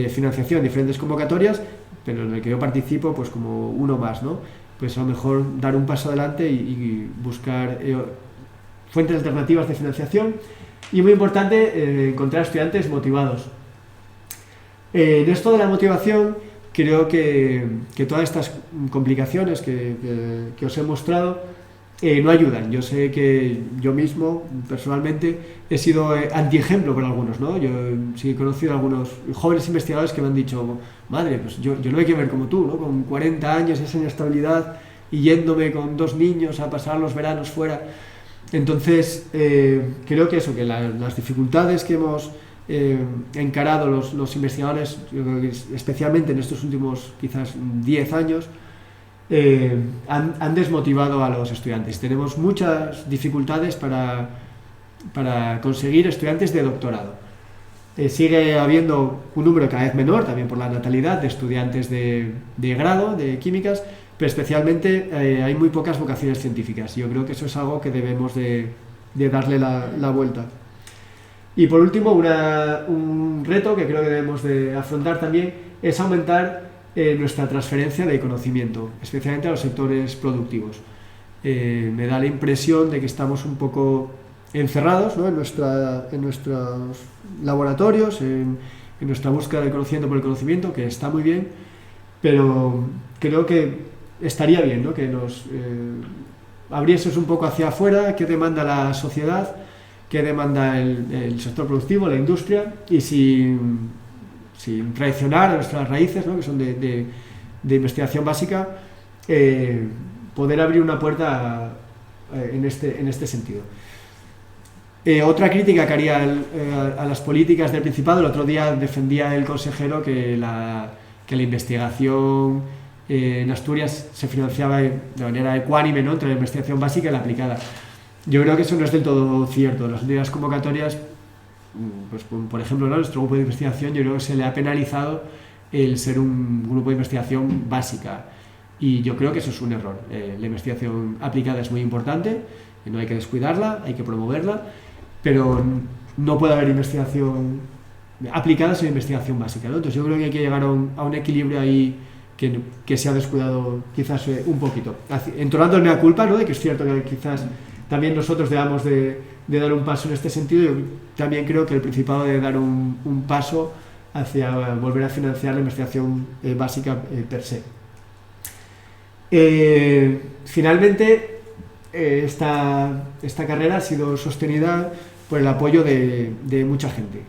financiación en diferentes convocatorias, pero en el que yo participo pues como uno más, ¿no? Pues a lo mejor dar un paso adelante y buscar fuentes alternativas de financiación. Y muy importante, encontrar estudiantes motivados. En esto de la motivación, creo que todas estas complicaciones que os he mostrado no ayudan. Yo sé que yo mismo, personalmente, he sido antiejemplo por algunos, ¿no? Yo sí he conocido a algunos jóvenes investigadores que me han dicho, madre, pues yo no hay que ver como tú, ¿no? Con 40 años, esa inestabilidad, y yéndome con 2 niños a pasar los veranos fuera. Entonces, creo que eso, que las dificultades que hemos encarado los investigadores, yo creo que especialmente en estos últimos quizás 10 años, han desmotivado a los estudiantes. Tenemos muchas dificultades para conseguir estudiantes de doctorado. Sigue habiendo un número cada vez menor, también por la natalidad, de estudiantes de grado, de químicas, pero especialmente hay muy pocas vocaciones científicas. Yo creo que eso es algo que debemos de darle la vuelta. Y por último, un reto que creo que debemos de afrontar también es aumentar nuestra transferencia de conocimiento, especialmente a los sectores productivos. Me da la impresión de que estamos un poco encerrados, ¿no? en nuestros laboratorios, en nuestra búsqueda del conocimiento por el conocimiento, que está muy bien, pero creo que estaría bien, ¿no? que nos abrieses un poco hacia afuera, qué demanda la sociedad, qué demanda el sector productivo, la industria, y sin traicionar a nuestras raíces, ¿no? que son de investigación básica, poder abrir una puerta en este sentido. Otra crítica que haría a las políticas del Principado: el otro día defendía el consejero que la investigación en Asturias se financiaba de manera ecuánime, ¿no? entre la investigación básica y la aplicada. Yo creo que eso no es del todo cierto. Las últimas convocatorias, pues, por ejemplo, ¿no? nuestro grupo de investigación, yo creo que se le ha penalizado el ser un grupo de investigación básica, y yo creo que eso es un error. La investigación aplicada es muy importante, no hay que descuidarla, hay que promoverla, pero no puede haber investigación aplicada sin investigación básica, ¿no? Entonces yo creo que hay que llegar a un equilibrio ahí que se ha descuidado quizás un poquito, entonando el mea culpa, ¿no? de que es cierto que quizás también nosotros debamos de dar un paso en este sentido. Yo también creo que el Principado debe dar un paso hacia volver a financiar la investigación básica per se. Finalmente, esta carrera ha sido sostenida por el apoyo de mucha gente.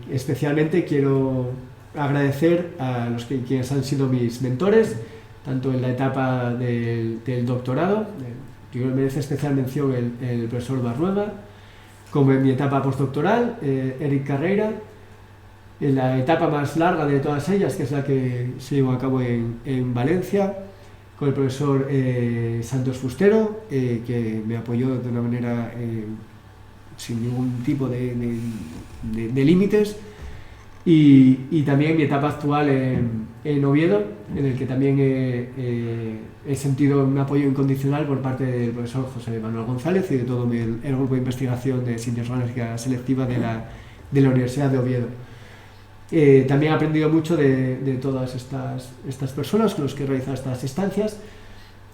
Especialmente quiero agradecer a quienes han sido mis mentores, tanto en la etapa del doctorado. Yo creo que merece especial mención el profesor Barrueda, como en mi etapa postdoctoral, Eric Carreira, en la etapa más larga de todas ellas, que es la que se llevó a cabo en Valencia, con el profesor Santos Fustero, que me apoyó de una manera sin ningún tipo de límites, y también mi etapa actual en Oviedo, en el que también he sentido un apoyo incondicional por parte del profesor José Manuel González y de todo el grupo de investigación de síntesis orgánica selectiva de la Universidad de Oviedo. También he aprendido mucho de todas estas personas con las que he realizado estas estancias,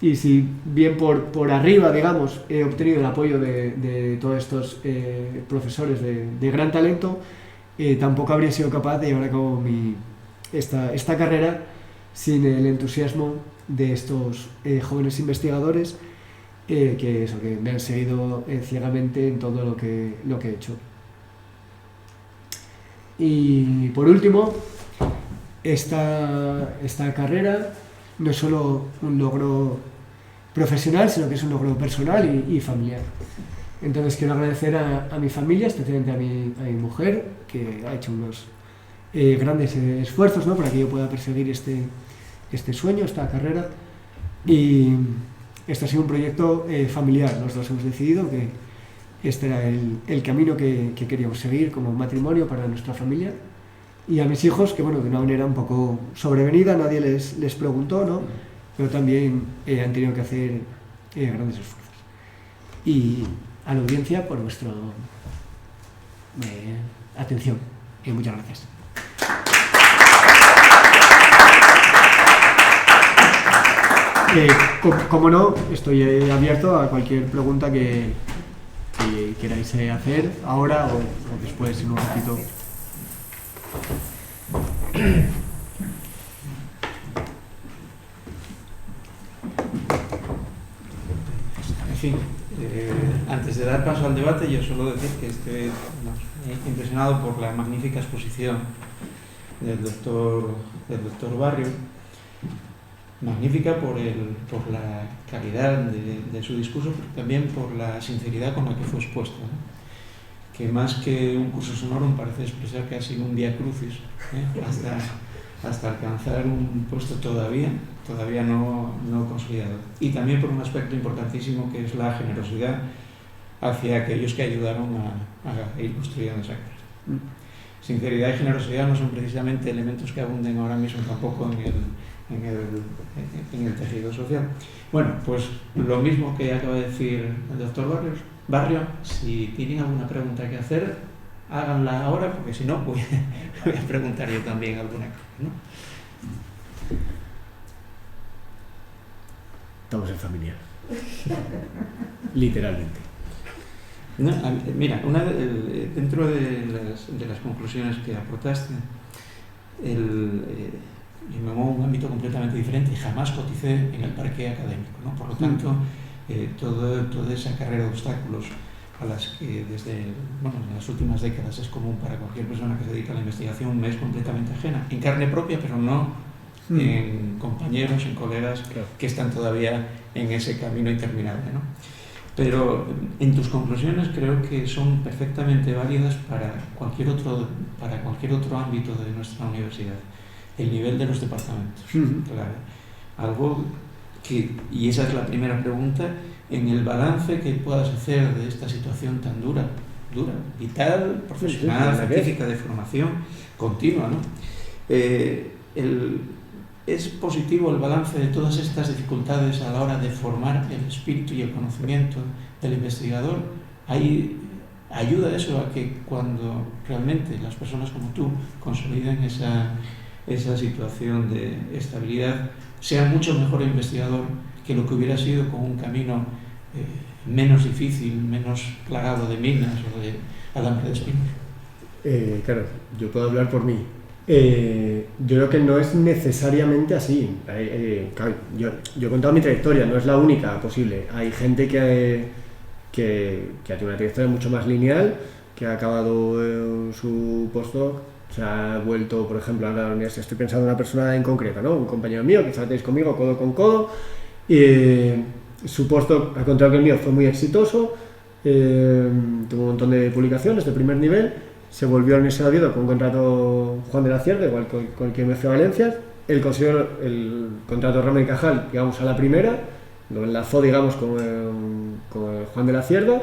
y si bien por arriba, digamos, he obtenido el apoyo de todos estos profesores de gran talento, tampoco habría sido capaz de llevar a cabo esta carrera sin el entusiasmo de estos jóvenes investigadores que me han seguido ciegamente en todo lo que he hecho. Y por último, esta carrera no es solo un logro profesional, sino que es un logro personal y familiar. Entonces quiero agradecer a mi familia, especialmente a mi mujer, que ha hecho unos grandes esfuerzos, ¿no? para que yo pueda perseguir este sueño, esta carrera. Y esto ha sido un proyecto familiar. Los dos hemos decidido que este era el camino que queríamos seguir como matrimonio para nuestra familia. Y a mis hijos, que bueno, de una manera un poco sobrevenida, nadie les preguntó, ¿no? Pero también han tenido que hacer grandes esfuerzos. Y a la audiencia por vuestra atención. Y muchas gracias. Como no, estoy abierto a cualquier pregunta que queráis hacer ahora o después en un ratito. En fin, antes de dar paso al debate, yo suelo decir que estoy impresionado por la magnífica exposición del doctor Barrio, magnífica por la calidad de su discurso, pero también por la sinceridad con la que fue expuesto, ¿no? Que más que un curso sonorum parece expresar que ha sido un vía crucis, hasta alcanzar un puesto todavía no consolidado. Y también por un aspecto importantísimo, que es la generosidad hacia aquellos que ayudaron a ir construyendo esa carrera. Sinceridad y generosidad no son precisamente elementos que abunden ahora mismo tampoco en el tejido social. Bueno, pues lo mismo que acaba de decir el doctor Barrio, si tienen alguna pregunta que hacer, háganla ahora, porque si no, voy a preguntar yo también alguna cosa, ¿no? Estamos en familia. Literalmente. No, mira, dentro de las conclusiones que aportaste, yo me muevo en un ámbito completamente diferente y jamás coticé en el parque académico, ¿no? Por lo tanto, toda esa carrera de obstáculos a las que en las últimas décadas es común para cualquier persona que se dedica a la investigación, me es completamente ajena, en carne propia, pero no en compañeros, en colegas, claro, que están todavía en ese camino interminable, ¿no? Pero en tus conclusiones creo que son perfectamente válidas para cualquier otro ámbito de nuestra universidad. El nivel de los departamentos, claro. Algo que, y esa es la primera pregunta, en el balance que puedas hacer de esta situación tan dura, vital, profesional, científica, de formación continua, ¿no? ¿Es positivo el balance de todas estas dificultades a la hora de formar el espíritu y el conocimiento del investigador? ¿Ayuda eso a que cuando realmente las personas como tú consoliden esa situación de estabilidad, sea mucho mejor investigador que lo que hubiera sido con un camino menos difícil, menos plagado de minas o de alambre de espinos? Claro, yo puedo hablar por mí. Yo creo que no es necesariamente así. Claro, yo he contado mi trayectoria, no es la única posible. Hay gente que ha tenido una trayectoria mucho más lineal, que ha acabado su postdoc, se ha vuelto, por ejemplo, a la universidad. Estoy pensando en una persona en concreto, ¿no? Un compañero mío que tratéis conmigo codo con codo. Su postdoc, al contrario que el mío, fue muy exitoso, tuvo un montón de publicaciones de primer nivel. Se volvió a la Universidad de Oviedo con un contrato Juan de la Cierda, igual con el que me fui a Valencia. Él consiguió el contrato Ramón y Cajal, digamos, a la primera, lo enlazó, digamos, con el Juan de la Cierda,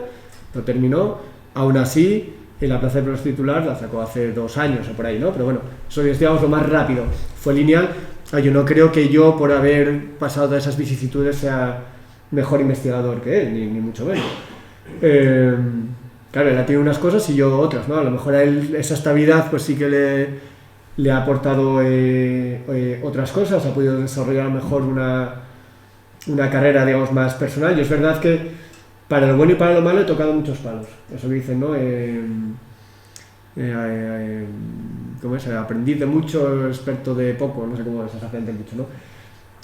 lo terminó. Aún así, en la plaza de profesor titular la sacó hace 2 años o por ahí, ¿no? Pero bueno, eso es, digamos, lo más rápido. Fue lineal. Yo no creo que yo, por haber pasado todas esas vicisitudes, sea mejor investigador que él, ni mucho menos. Claro, él ha tenido unas cosas y yo otras, ¿no? A lo mejor a él esa estabilidad pues sí que le ha aportado otras cosas, ha podido desarrollar mejor una carrera, digamos, más personal. Y es verdad que para lo bueno y para lo malo he tocado muchos palos. Eso que dicen, ¿no? ¿Cómo es? Aprendiz de mucho, experto de poco, no sé cómo es exactamente el dicho, ¿no?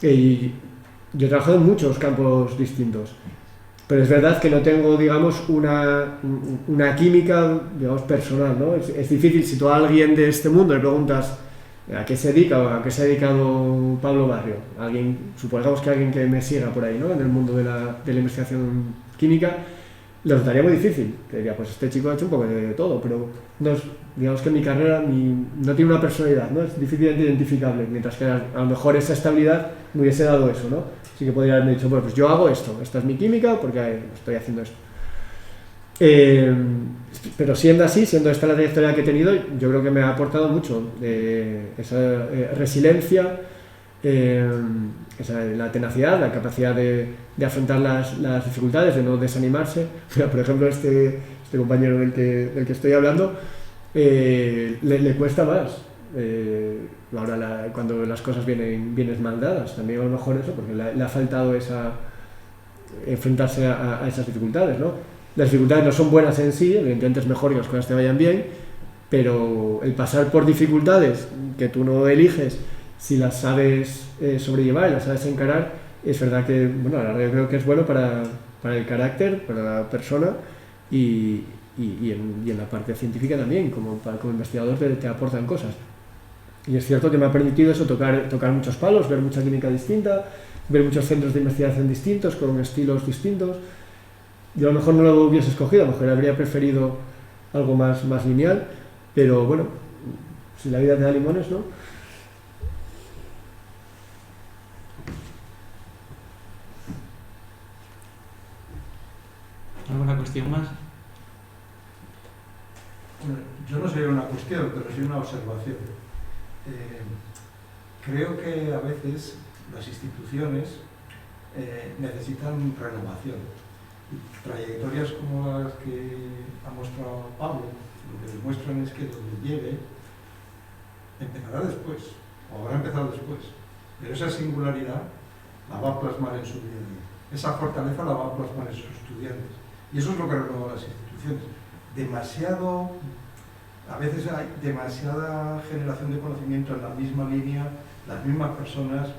Y yo he trabajado en muchos campos distintos. Pero es verdad que no tengo, digamos, una química, digamos, personal, ¿no? Es difícil, si tú a alguien de este mundo le preguntas a qué se dedica o a qué se ha dedicado Pablo Barrio, supongamos que alguien que me siga por ahí, ¿no? En el mundo de la investigación química, le resultaría muy difícil. Te diría, pues este chico ha hecho un poco de todo, pero no es, digamos que mi carrera no tiene una personalidad, ¿no? Es difícilmente identificable, mientras que a lo mejor esa estabilidad me hubiese dado eso, ¿no? Sí que podría haberme dicho, bueno, pues yo hago esto, esta es mi química porque estoy haciendo esto. Pero siendo así, siendo esta la trayectoria que he tenido, yo creo que me ha aportado mucho esa resiliencia, la tenacidad, la capacidad de afrontar las dificultades, de no desanimarse. Por ejemplo, este compañero del que estoy hablando, le cuesta más. Ahora cuando las cosas vienen mal dadas, también a lo mejor eso, porque le ha faltado enfrentarse a esas dificultades, ¿no? Las dificultades no son buenas en sí, evidentemente es mejor que las cosas te vayan bien, pero el pasar por dificultades que tú no eliges, si las sabes sobrellevar y las sabes encarar, es verdad que, bueno, ahora yo creo que es bueno para para el carácter, para la persona y en la parte científica también, como investigador te aportan cosas. Y es cierto que me ha permitido eso, tocar muchos palos, ver mucha química distinta, ver muchos centros de investigación distintos, con estilos distintos. Yo a lo mejor no lo hubiese escogido, a lo mejor habría preferido algo más lineal, pero bueno, si la vida te da limones, ¿no? ¿Alguna cuestión más? Bueno, yo no sería una cuestión, pero sí una observación. Creo que a veces las instituciones necesitan renovación. Y trayectorias como las que ha mostrado Pablo, lo que demuestran es que donde llegue empezará después, o habrá empezado después, pero esa singularidad la va a plasmar en su día a día. Esa fortaleza la va a plasmar en sus estudiantes. Y eso es lo que renueva las instituciones. A veces hay demasiada generación de conocimiento en la misma línea, las mismas personas,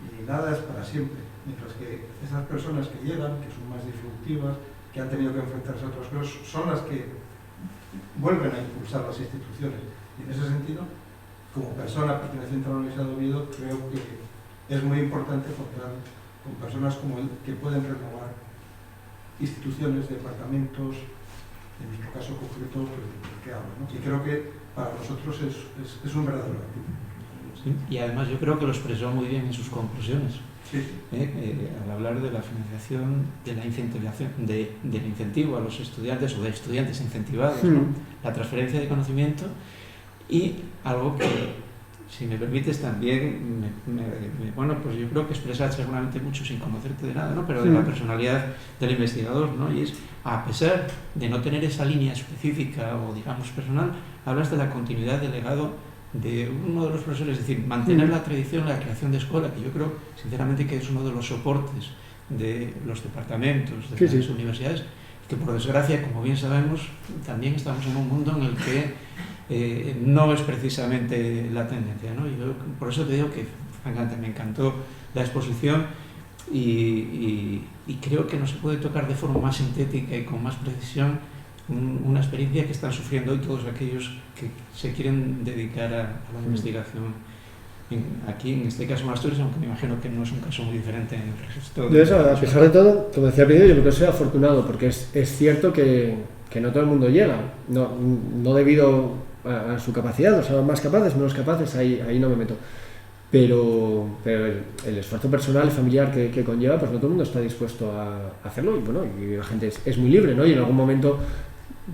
y nada es para siempre. Mientras que esas personas que llegan, que son más disruptivas, que han tenido que enfrentarse a otras cosas, son las que vuelven a impulsar las instituciones. Y en ese sentido, como persona perteneciente a la Universidad de Oviedo, creo que es muy importante contar con personas como él que pueden renovar instituciones, departamentos, en nuestro caso concreto, del que hablo, ¿no? Y creo que para nosotros es un verdadero activo. Sí, y además yo creo que lo expresó muy bien en sus conclusiones. Sí. Al hablar de la financiación, de la incentivación, del incentivo a los estudiantes o de estudiantes incentivados, ¿no? La transferencia de conocimiento y algo que, si me permites, también, bueno, pues yo creo que expresar seguramente mucho sin conocerte de nada, ¿no? Pero de la personalidad del investigador, ¿no? Y es, a pesar de no tener esa línea específica o, digamos, personal, hablas de la continuidad del legado de uno de los profesores, es decir, mantener la tradición, la creación de escuela, que yo creo, sinceramente, que es uno de los soportes de los departamentos, de las universidades, que por desgracia, como bien sabemos, también estamos en un mundo en el que no es precisamente la tendencia, ¿no? Y yo, por eso te digo que francamente me encantó la exposición y creo que no se puede tocar de forma más sintética y con más precisión una experiencia que están sufriendo hoy todos aquellos que se quieren dedicar a la investigación aquí, en este caso en Asturias, aunque me imagino que no es un caso muy diferente en el resto de eso, a pesar de todo, como decía al principio, yo creo que soy afortunado porque es cierto que no todo el mundo llega, no debido a su capacidad, o sea, más capaces, menos capaces, ahí no me meto. Pero el esfuerzo personal y familiar que conlleva, pues no todo el mundo está dispuesto a hacerlo y bueno, y la gente es muy libre, ¿no? Y en algún momento,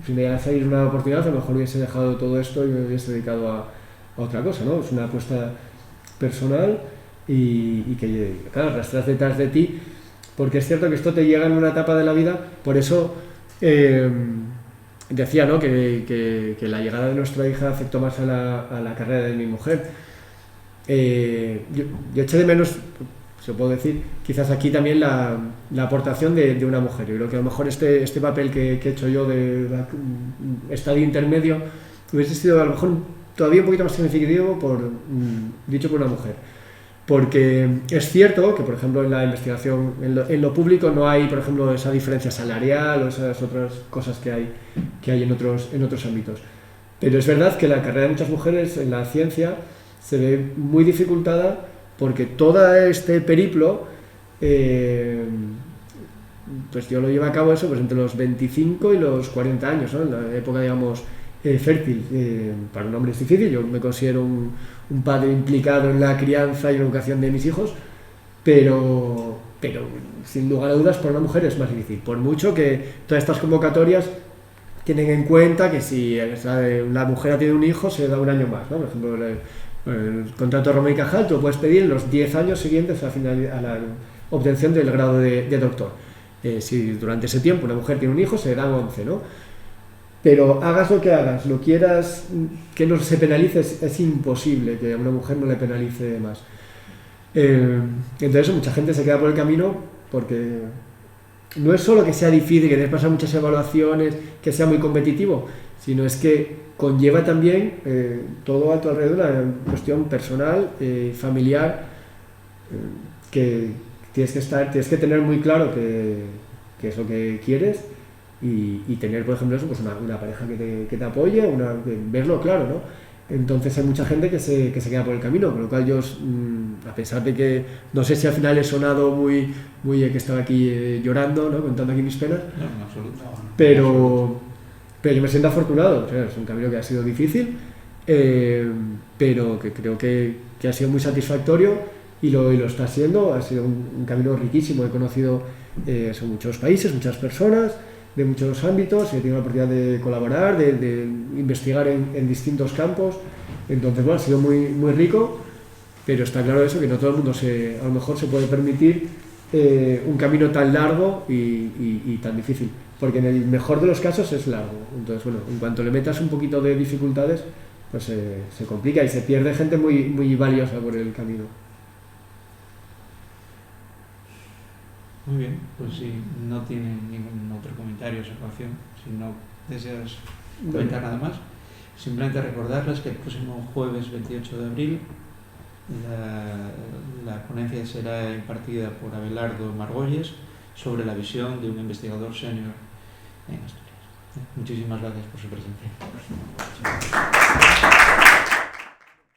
si me llegase a salir una oportunidad, a lo mejor hubiese dejado todo esto y me hubiese dedicado a otra cosa, ¿no? Es una apuesta personal y que, claro, arrastras detrás de ti, porque es cierto que esto te llega en una etapa de la vida, por eso decía, ¿no? que la llegada de nuestra hija afectó más a la carrera de mi mujer. Yo eché de menos, se puedo decir, quizás aquí también la aportación de una mujer. Yo creo que a lo mejor este papel que he hecho yo de estadio intermedio hubiese sido a lo mejor todavía un poquito más significativo dicho por una mujer. Porque es cierto que, por ejemplo, en la investigación, en lo público no hay, por ejemplo, esa diferencia salarial o esas otras cosas que hay en otros ámbitos. Pero es verdad que la carrera de muchas mujeres en la ciencia se ve muy dificultada porque todo este periplo, pues yo lo llevo a cabo eso pues entre los 25 y los 40 años, ¿no? En la época, digamos, fértil. Para un hombre es difícil, yo me considero un padre implicado en la crianza y la educación de mis hijos, pero sin lugar a dudas para una mujer es más difícil, por mucho que todas estas convocatorias tienen en cuenta que si la mujer tiene un hijo se da un año más, ¿no? Por ejemplo, el contrato Roma y Cajal, tú lo puedes pedir en los 10 años siguientes a la obtención del grado de doctor. Si durante ese tiempo una mujer tiene un hijo, se dan 11, ¿no? Pero hagas lo que hagas, lo quieras, que no se penalice, es imposible que a una mujer no le penalice más. Entonces mucha gente se queda por el camino porque no es solo que sea difícil, que debes pasar muchas evaluaciones, que sea muy competitivo, sino es que conlleva también todo a tu alrededor, una cuestión personal, familiar, que tienes que tener muy claro que qué es lo que quieres y tener, por ejemplo, eso, pues una pareja que te apoye, verlo claro, ¿no? Entonces hay mucha gente que se queda por el camino, con lo cual yo, a pesar de que no sé si al final he sonado muy que estaba aquí llorando, ¿no? Contando aquí mis penas, No, en absoluto. pero yo me siento afortunado. O sea, es un camino que ha sido difícil, pero que creo que ha sido muy satisfactorio y lo está siendo. Ha sido un camino riquísimo. He conocido son muchos países, muchas personas de muchos ámbitos, he tenido la oportunidad de colaborar, de investigar en distintos campos. Entonces, bueno, ha sido muy, muy rico, pero está claro eso, que no todo el mundo a lo mejor se puede permitir un camino tan largo y tan difícil, porque en el mejor de los casos es largo. Entonces, bueno, en cuanto le metas un poquito de dificultades, pues se complica y se pierde gente muy, muy valiosa por el camino. Muy bien, pues si no tienen ningún otro comentario o observación, si no deseas comentar nada más, simplemente recordarles que el próximo jueves 28 de abril la ponencia será impartida por Abelardo Margolles sobre la visión de un investigador senior en Asturias. Muchísimas gracias por su presencia.